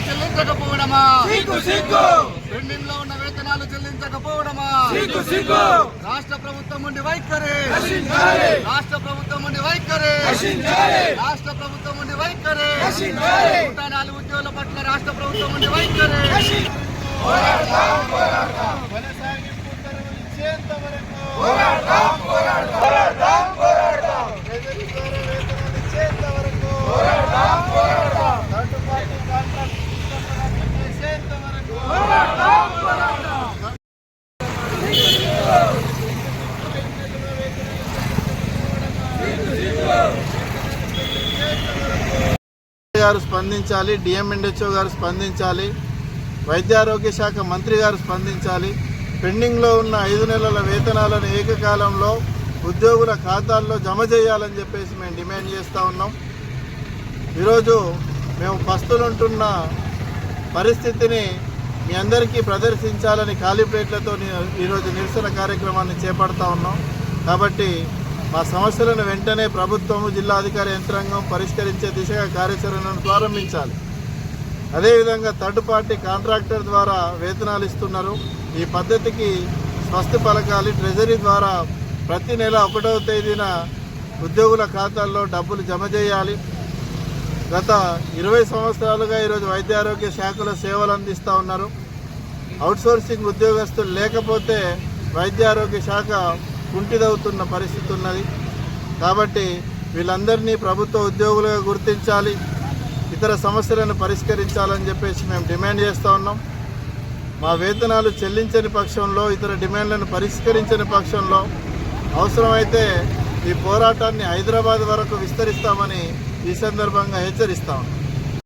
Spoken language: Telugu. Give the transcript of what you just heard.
చెల్లించకపోవడమా పెండింగ్ లో ఉన్న వేతనాలు చెల్లించకపోవడమా రాష్ట్ర ప్రభుత్వం ఉండి వైఖరి రాష్ట్ర ప్రభుత్వం ఉండి వైఖరి రాష్ట్ర ప్రభుత్వం ఉండి వైఖరి 104 ఉద్యోగుల పట్ల రాష్ట్ర ప్రభుత్వం ఉండి వైఖరి గారు స్పందించాలి, డిఎంఎన్హెచ్ఓ గారు స్పందించాలి, వైద్యారోగ్య శాఖ మంత్రి గారు స్పందించాలి. పెండింగ్లో ఉన్న 5 నెలల వేతనాలను ఏకకాలంలో ఉద్యోగుల ఖాతాల్లో జమ చేయాలని చెప్పేసి మేము డిమాండ్ చేస్తూ ఉన్నాం. ఈరోజు మేము పస్తులుంటున్న పరిస్థితిని మీ అందరికీ ప్రదర్శించాలని ఖాళీ ప్లేట్లతో ఈరోజు నిరసన కార్యక్రమాన్ని చేపడతా ఉన్నాం. కాబట్టి మా సమస్యలను వెంటనే ప్రభుత్వము, జిల్లా అధికార యంత్రాంగం పరిష్కరించే దిశగా కార్యాచరణను ప్రారంభించాలి. అదేవిధంగా థర్డ్ పార్టీ కాంట్రాక్టర్ ద్వారా వేతనాలు ఇస్తున్నారు. ఈ పద్ధతికి స్వస్తి పలకాలి. ట్రెజరీ ద్వారా ప్రతి నెల 1వ తేదీన ఉద్యోగుల ఖాతాల్లో డబ్బులు జమ చేయాలి. గత 20 సంవత్సరాలుగా ఈరోజు వైద్యారోగ్య శాఖలో సేవలు అందిస్తూ ఉన్నారు. అవుట్సోర్సింగ్ ఉద్యోగస్తులు లేకపోతే వైద్యారోగ్య శాఖ కుంటిదవుతున్న పరిస్థితి ఉన్నది. కాబట్టి వీళ్ళందరినీ ప్రభుత్వ ఉద్యోగులుగా గుర్తించాలి, ఇతర సమస్యలను పరిష్కరించాలని చెప్పేసి మేము డిమాండ్ చేస్తూ ఉన్నాం. మా వేతనాలు చెల్లించని పక్షంలో, ఇతర డిమాండ్లను పరిష్కరించని పక్షంలో అవసరమైతే ఈ పోరాటాన్ని హైదరాబాద్ వరకు విస్తరిస్తామని ఈ సందర్భంగా హెచ్చరిస్తాం.